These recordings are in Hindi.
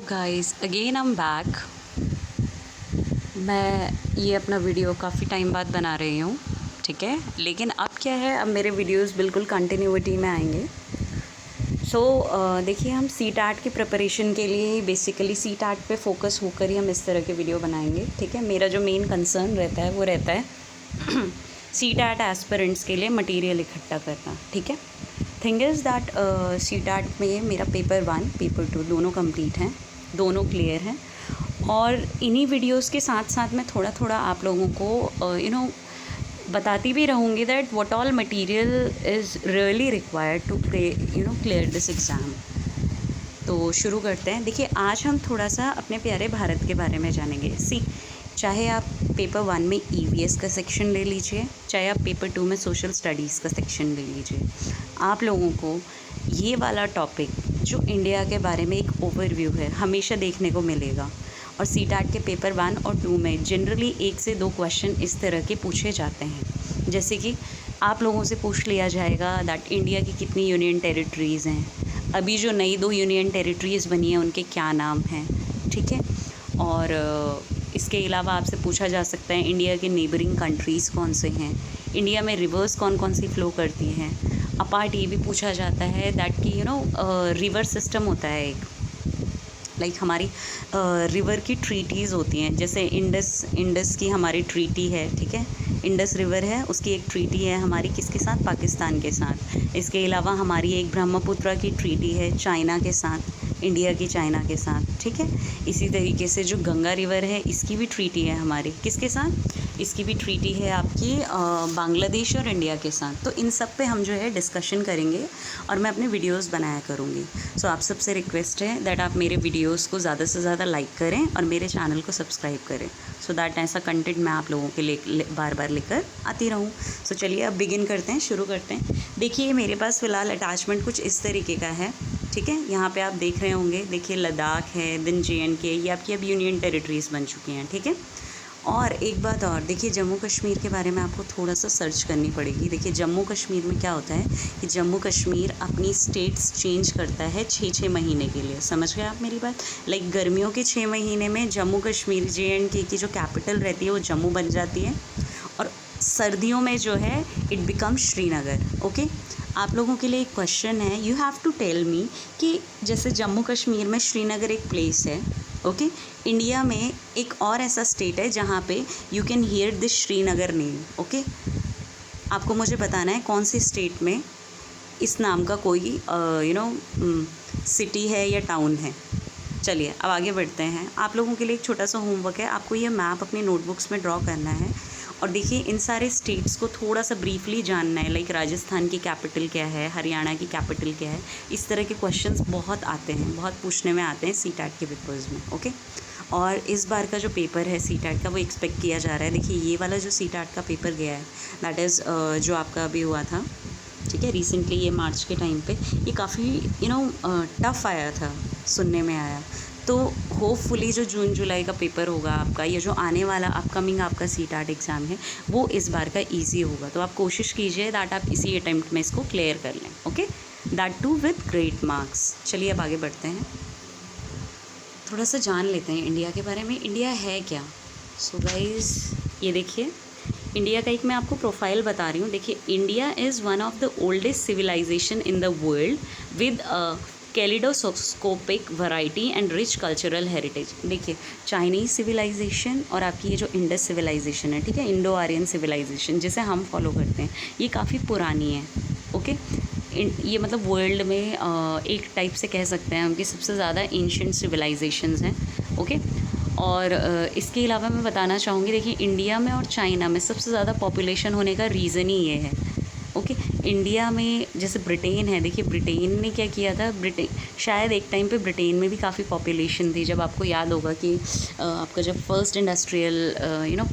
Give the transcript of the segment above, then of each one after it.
Guys again I am back. मैं ये अपना वीडियो काफ़ी टाइम बाद बना रही हूँ, ठीक है। लेकिन अब क्या है, अब मेरे वीडियोस बिल्कुल कंटिन्यूटी में आएंगे। देखिए, हम CTAT की प्रिपरेशन के लिए बेसिकली CTAT पे फोकस होकर ही हम इस तरह के वीडियो बनाएंगे, ठीक है। मेरा जो मेन कंसर्न रहता है वो रहता है CTAT एस्पिरेंट्स के लिए मटेरियल इकट्ठा करना, ठीक है। थिंग इज़ दैट CTAT में मेरा पेपर 1 पेपर 2 दोनों कंप्लीट हैं, दोनों क्लियर हैं। और इन्हीं वीडियोस के साथ साथ मैं थोड़ा थोड़ा आप लोगों को बताती भी रहूँगी that what all material is really required to clear this exam. तो शुरू करते हैं। देखिए, आज हम थोड़ा सा अपने प्यारे भारत के बारे में जानेंगे। चाहे आप पेपर 1 में EVS का सेक्शन ले लीजिए, चाहे आप पेपर 2 में सोशल स्टडीज़ का सेक्शन ले लीजिए, आप लोगों को ये वाला टॉपिक जो इंडिया के बारे में एक ओवरव्यू है हमेशा देखने को मिलेगा। और CTAT के पेपर 1 और 2 में जनरली 1 से 2 क्वेश्चन इस तरह के पूछे जाते हैं। जैसे कि आप लोगों से पूछ लिया जाएगा दैट इंडिया की कितनी यूनियन टेरिटरीज़ हैं, अभी जो नई 2 यूनियन टेरिटरीज़ बनी हैं उनके क्या नाम हैं, ठीक है। और इसके अलावा आपसे पूछा जा सकता है इंडिया के नेबरिंग कंट्रीज़ कौन से हैं, इंडिया में रिवर्स कौन कौन सी फ़्लो करती हैं। अपार्ट ये भी पूछा जाता है दैट कि रिवर सिस्टम होता है एक, लाइक हमारी रिवर की ट्रीटीज़ होती हैं। जैसे इंडस की हमारी ट्रीटी है, ठीक है। इंडस रिवर है, उसकी एक ट्रीटी है हमारी किसके साथ, पाकिस्तान के साथ। इसके अलावा हमारी एक ब्रह्मपुत्र की ट्रीटी है चाइना के साथ, इंडिया की चाइना के साथ, ठीक है। इसी तरीके से जो गंगा रिवर है इसकी भी ट्रीटी है हमारी किसके साथ, इसकी भी ट्रीटी है आपकी बांग्लादेश और इंडिया के साथ। तो इन सब पे हम जो है डिस्कशन करेंगे और मैं अपने वीडियोस बनाया करूँगी। सो आप सबसे रिक्वेस्ट है दैट आप मेरे वीडियोस को ज़्यादा से ज़्यादा लाइक करें और मेरे चैनल को सब्सक्राइब करें, सो दैट ऐसा कंटेंट मैं आप लोगों के लिए बार बार लेकर आती रहूँ। सो चलिए अब बिगिन करते हैं, शुरू करते हैं। देखिए, मेरे पास फ़िलहाल अटैचमेंट कुछ इस तरीके का है, ठीक है। यहाँ पे आप देख रहे होंगे, देखिए लद्दाख है, देन JNK, ये आपकी अब यूनियन टेरिटरीज़ बन चुकी हैं, ठीक है। और एक बात और, देखिए जम्मू कश्मीर के बारे में आपको थोड़ा सा सर्च करनी पड़ेगी। देखिए जम्मू कश्मीर में क्या होता है कि जम्मू कश्मीर अपनी स्टेट्स चेंज करता है 6-6 महीने के लिए। समझ गए आप मेरी बात। लाइक गर्मियों के 6 महीने में जम्मू कश्मीर JNK की जो कैपिटल रहती है वो जम्मू बन जाती है, और सर्दियों में जो है इट बिकम श्रीनगर, ओके। आप लोगों के लिए एक क्वेश्चन है, you have to tell me कि जैसे जम्मू कश्मीर में श्रीनगर एक प्लेस है, ओके। इंडिया में एक और ऐसा स्टेट है जहाँ पे you can hear this Srinagar name, okay. आपको मुझे बताना है कौन सी स्टेट में इस नाम का कोई सिटी है या टाउन है। चलिए अब आगे बढ़ते हैं। आप लोगों के लिए एक छोटा सा होमवर्क है, आपको ये मैप अपनी नोटबुक्स में ड्रॉ करना है। और देखिए, इन सारे स्टेट्स को थोड़ा सा ब्रीफली जानना है, लाइक राजस्थान की कैपिटल क्या है, हरियाणा की कैपिटल क्या है। इस तरह के क्वेश्चंस बहुत आते हैं, बहुत पूछने में आते हैं CTAT के पेपर्स में, ओके। और इस बार का जो पेपर है CTAT का वो एक्सपेक्ट किया जा रहा है। देखिए ये वाला जो CTAT का पेपर गया है दैट इज़ जो आपका अभी हुआ था, ठीक है, रिसेंटली, ये मार्च के टाइम पे, ये काफ़ी टफ़ आया था, सुनने में आया। तो होपफुली जो जून जुलाई का पेपर होगा आपका, ये जो आने वाला अपकमिंग आपका CTAT एग्ज़ाम है वो इस बार का इजी होगा। तो आप कोशिश कीजिए दैट आप इसी अटेम्प्ट में इसको क्लियर कर लें, okay, that too with great marks. चलिए अब आगे बढ़ते हैं, थोड़ा सा जान लेते हैं इंडिया के बारे में। इंडिया है क्या? सो गाइस, ये देखिए इंडिया का एक मैं आपको प्रोफाइल बता रही हूँ। देखिए, India is one of the oldest civilisation in the world with kaleidoscopic variety and rich cultural heritage. देखिए, चाइनीज़ सिविलाइजेशन और आपकी ये जो इंडस सिविलाइजेशन है, ठीक है, इंडो आर्यन सिविलाइजेशन जिसे हम फॉलो करते हैं, ये काफ़ी पुरानी है, ओके। ये मतलब वर्ल्ड में एक टाइप से कह सकते हैं हम कि सबसे ज़्यादा एंशिएंट सिविलाइजेशंस हैं, ओके। और इसके अलावा मैं बताना चाहूँगी, देखिए इंडिया में और चाइना में सबसे ज़्यादा पॉपुलेशन होने का रीज़न ही ये है, ओके। इंडिया में जैसे ब्रिटेन है, देखिए ब्रिटेन ने क्या किया था, ब्रिटेन शायद एक टाइम पे ब्रिटेन में भी काफ़ी पॉपुलेशन थी। जब आपको याद होगा कि आपका जब फर्स्ट इंडस्ट्रियल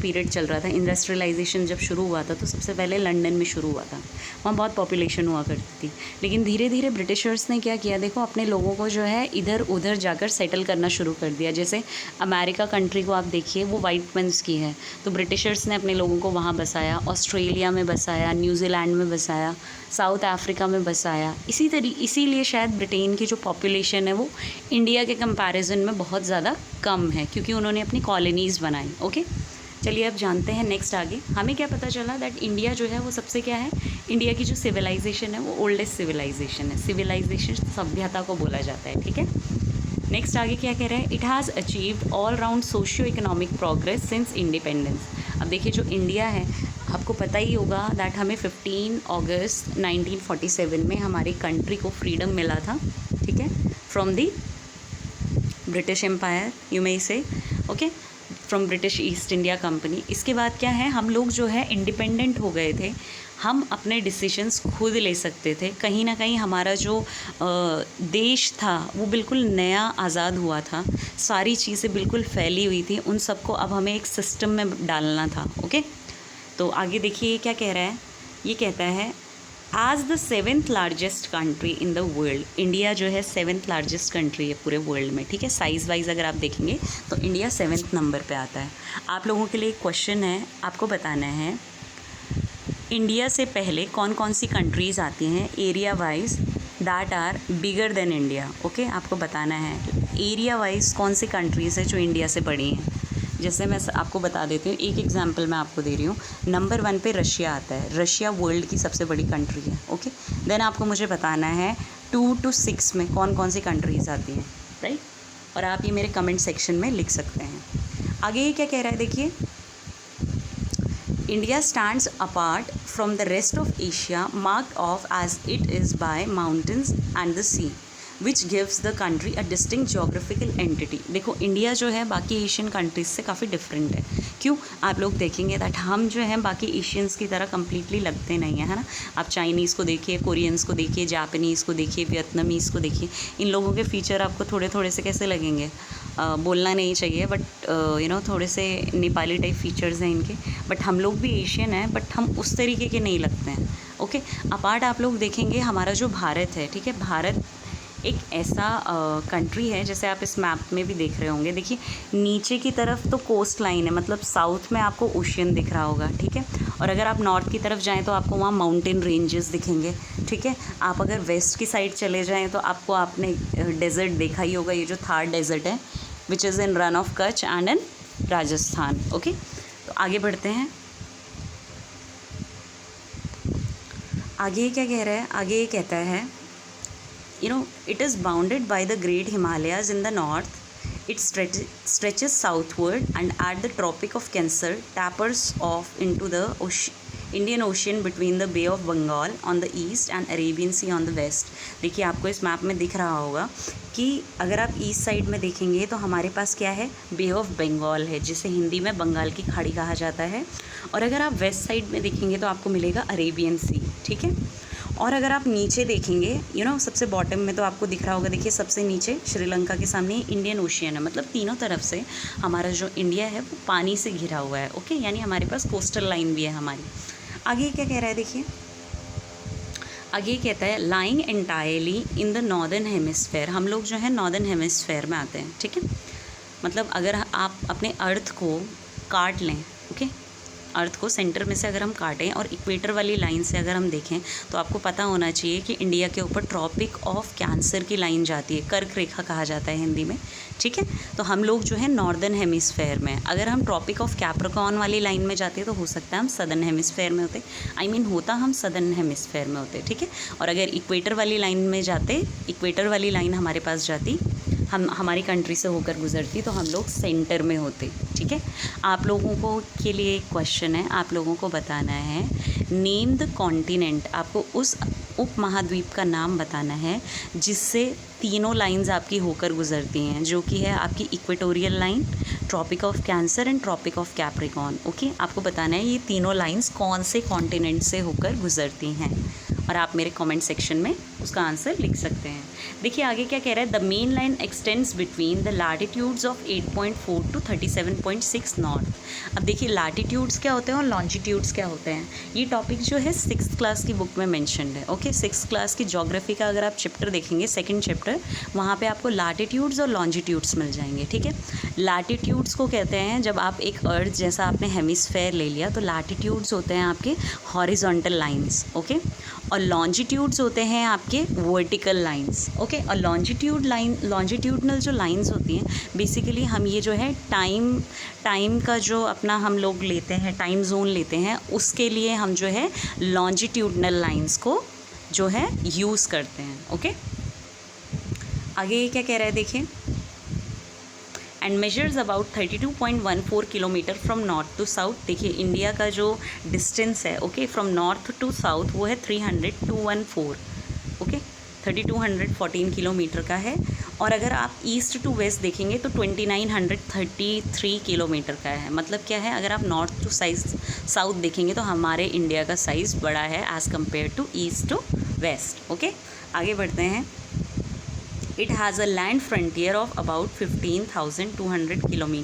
पीरियड चल रहा था, इंडस्ट्रियलाइजेशन जब शुरू हुआ था, तो सबसे पहले लंदन में शुरू हुआ था, वहाँ बहुत पॉपुलेशन हुआ करती थी। लेकिन धीरे धीरे ब्रिटिशर्स ने क्या किया, देखो अपने लोगों को जो है इधर उधर जाकर सेटल करना शुरू कर दिया। जैसे अमेरिका कंट्री को आप देखिए, वो वाइट मैन्स की है, तो ब्रिटिशर्स ने अपने लोगों को वहाँ बसाया, ऑस्ट्रेलिया में बसाया, न्यूजीलैंड में बसाया, साउथ अफ्रीका में बसाया। इसीलिए शायद ब्रिटेन की जो पॉपुलेशन है वो इंडिया के कंपैरिजन में बहुत ज़्यादा कम है, क्योंकि उन्होंने अपनी कॉलोनीज़ बनाई। ओके, चलिए अब जानते हैं नेक्स्ट आगे। हमें क्या पता चला दैट इंडिया जो है वो सबसे क्या है, इंडिया की जो सिविलाइजेशन है वो ओल्डेस्ट सिविलाइजेशन है। सिविलाइजेशन सभ्यता को बोला जाता है, ठीक है। नेक्स्ट आगे क्या कह रहा है, it has achieved all round socio economic progress since independence. अब देखिए जो इंडिया है, आपको पता ही होगा दैट हमें 15 अगस्त 1947 में हमारी कंट्री को फ्रीडम मिला था, ठीक है, from the British empire, you may say, okay, from British East India Company. इसके बाद क्या है, हम लोग जो है इंडिपेंडेंट हो गए थे, हम अपने डिसीजंस खुद ले सकते थे। कहीं ना कहीं हमारा जो देश था वो बिल्कुल नया आज़ाद हुआ था, सारी चीज़ें बिल्कुल फैली हुई थी, उन सबको अब हमें एक सिस्टम में डालना था। ओके, तो आगे देखिए क्या कह रहा है, ये कहता है as the 7th largest country in the world, India जो है 7th लार्जेस्ट कंट्री है पूरे वर्ल्ड में, ठीक है। साइज़ वाइज अगर आप देखेंगे तो इंडिया 7th नंबर पे आता है। आप लोगों के लिए एक क्वेश्चन है, आपको बताना है इंडिया से पहले कौन कौन सी कंट्रीज़ आती हैं area wise that are bigger than India. Okay, आपको बताना है एरिया वाइज कौन सी कंट्रीज़ हैं जो इंडिया से बड़ी हैं। जैसे मैं आपको बता देती हूँ, एक एग्जांपल मैं आपको दे रही हूँ। नंबर 1 पे रशिया आता है, रशिया वर्ल्ड की सबसे बड़ी कंट्री है। ओके, देन आपको मुझे बताना है 2 to 6 में कौन कौन सी कंट्रीज़ आती हैं, राइट। और आप ये मेरे कमेंट सेक्शन में लिख सकते हैं। आगे ये क्या कह रहा है, देखिए India stands apart from the rest of Asia marked off as it is by mountains and the sea which gives the country a distinct geographical entity. देखो इंडिया जो है बाकी एशियन कंट्रीज से काफ़ी डिफरेंट है। क्यों, आप लोग देखेंगे दैट हम जो है बाकी एशियंस की तरह कम्प्लीटली लगते नहीं हैं, है ना। आप चाइनीज़ को देखिए, कोरियंस को देखिए, जापानीज़ को देखिए, वियतनामीज़ को देखिए, इन लोगों के फीचर आपको थोड़े थोड़े से कैसे लगेंगे, बोलना नहीं चाहिए बट यू नो थोड़े से नेपाली टाइप फीचर्स हैं इनके। बट हम लोग भी एशियन हैं, बट हम उस तरीके के नहीं लगते हैं। ओके, अपार्ट आप लोग देखेंगे हमारा जो भारत है, ठीक है, भारत एक ऐसा कंट्री है, जैसे आप इस मैप में भी देख रहे होंगे, देखिए नीचे की तरफ तो कोस्ट लाइन है, मतलब साउथ में आपको ओशियन दिख रहा होगा, ठीक है। और अगर आप नॉर्थ की तरफ जाएं तो आपको वहाँ माउंटेन रेंजेस दिखेंगे, ठीक है। आप अगर वेस्ट की साइड चले जाएं तो आपको, आपने डेजर्ट देखा ही होगा, ये जो थार डेजर्ट है which is in run of Kutch and in Rajasthan. Okay, तो आगे बढ़ते हैं। आगे क्या कह रहा है, आगे ये कहता है it is bounded by the Great Himalayas in the north. It stretches southward and at the Tropic of Cancer tapers off into the Indian Ocean between the Bay of Bengal on the east and Arabian Sea on the west. देखिए आपको इस मैप में दिख रहा होगा कि अगर आप ईस्ट साइड में देखेंगे तो हमारे पास क्या है, बे ऑफ बंगाल है, जिसे हिंदी में बंगाल की खाड़ी कहा जाता है। और अगर आप वेस्ट साइड में देखेंगे तो आपको मिलेगा अरेबियन सी, ठीक है। और अगर आप नीचे देखेंगे सबसे बॉटम में तो आपको दिख रहा होगा, देखिए सबसे नीचे श्रीलंका के सामने इंडियन ओशियन है, मतलब तीनों तरफ से हमारा जो इंडिया है वो पानी से घिरा हुआ है। ओके, यानी हमारे पास कोस्टल लाइन भी है हमारी। आगे क्या कह रहा है, देखिए आगे कहता है lying entirely in the northern hemisphere. हम लोग जो है नॉर्दर्न हेमिस्फेयर में आते हैं, ठीक है। मतलब अगर आप अपने अर्थ को काट लें, ओके, अर्थ को सेंटर में से अगर हम काटें और इक्वेटर वाली लाइन से अगर हम देखें तो आपको पता होना चाहिए कि इंडिया के ऊपर ट्रॉपिक ऑफ कैंसर की लाइन जाती है, कर्क रेखा कहा जाता है हिंदी में, ठीक है। तो हम लोग जो है नॉर्दर्न हेमिस्फेयर में, अगर हम ट्रॉपिक ऑफ कैप्रिकॉर्न वाली लाइन में जाते तो हो सकता है हम सदर्न हेमिस्फेयर में होते, हम सदर्न हेमिस्फेयर में होते, ठीक है। और अगर इक्वेटर वाली लाइन में जाते, इक्वेटर वाली लाइन हमारे पास जाती, हमारी कंट्री से होकर गुजरती, तो हम लोग सेंटर में होते, ठीक है। आप लोगों को के लिए एक क्वेश्चन है, आप लोगों को बताना है नेम द कॉन्टिनेंट। आपको उस उपमहाद्वीप का नाम बताना है जिससे तीनों लाइंस आपकी होकर गुजरती हैं, जो कि है आपकी equatorial line, Tropic of Cancer and Tropic of Capricorn. Okay, आपको बताना है ये तीनों लाइंस कौन से कॉन्टिनेंट से होकर गुजरती हैं। और आप मेरे कमेंट सेक्शन में उसका आंसर लिख सकते हैं। देखिए आगे क्या कह रहा है, the main line extends between the latitudes of 8.4 to 37.6 north. अब देखिए लैटिट्यूड्स क्या होते हैं और लॉन्जिट्यूड्स क्या होते हैं, ये टॉपिक जो है 6th क्लास की बुक में मेंशन्ड है। ओके, 6th क्लास की ज्योग्राफी का अगर आप चैप्टर देखेंगे, सेकंड चैप्टर, वहाँ पे आपको लैटिट्यूड्स और लॉन्जिट्यूड्स मिल जाएंगे। ठीक है, लैटिट्यूड्स को कहते हैं जब आप एक अर्थ जैसा आपने हेमिस्फेयर ले लिया, तो लैटिट्यूड्स होते हैं आपके हॉरिजॉन्टल लाइंस। ओके, और लॉन्जिट्यूड्स होते हैं आपके वर्टिकल लाइंस। ओके, और लॉन्जिट्यूडनल जो लाइंस होती हैं, बेसिकली हम ये जो है टाइम का जो अपना हम लोग लेते हैं, टाइम जोन लेते हैं, उसके लिए हम जो है लॉन्जिट्यूडनल लाइंस को जो है यूज़ करते हैं। ओके, आगे क्या कह रहा है देखिए, and measures about 32.14 kilometer from north to south. देखिए इंडिया का जो डिस्टेंस है, okay, from north to south वो है 300,214। ओके, 3214 किलोमीटर का है। और अगर आप ईस्ट टू वेस्ट देखेंगे तो 2933 किलोमीटर का है। मतलब क्या है, अगर आप नॉर्थ टू साउथ देखेंगे तो हमारे इंडिया का साइज़ बड़ा है as compare to east to west. Okay, आगे बढ़ते हैं। It has a land frontier of about 15,200 km.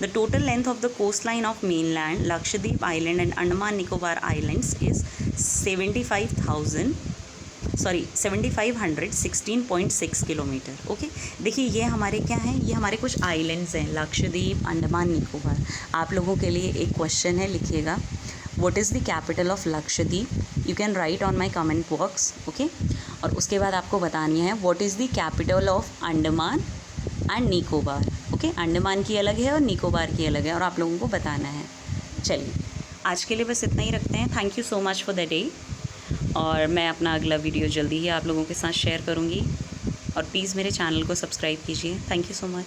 The total length of the coastline of mainland Lakshadweep Island and Andaman Nicobar Islands is 7,516.6 kilometre. Okay, देखिए ये हमारे क्या हैं, ये हमारे कुछ आइलैंड्स हैं, लक्षद्वीप, अंडमान निकोबार। आप लोगों के लिए एक क्वेश्चन है, लिखिएगा, what is the capital of Lakshadweep? You can write on my comment box. Okay, और उसके बाद आपको बतानी है what is the capital of Andaman and Nicobar. Okay, Andaman की अलग है और निकोबार की अलग है, और आप लोगों को बताना है। चलिए आज के लिए बस इतना ही रखते हैं। Thank you so much for the day, और मैं अपना अगला वीडियो जल्दी ही आप लोगों के साथ शेयर करूँगी, और प्लीज़ मेरे चैनल को सब्सक्राइब कीजिए। Thank you so much.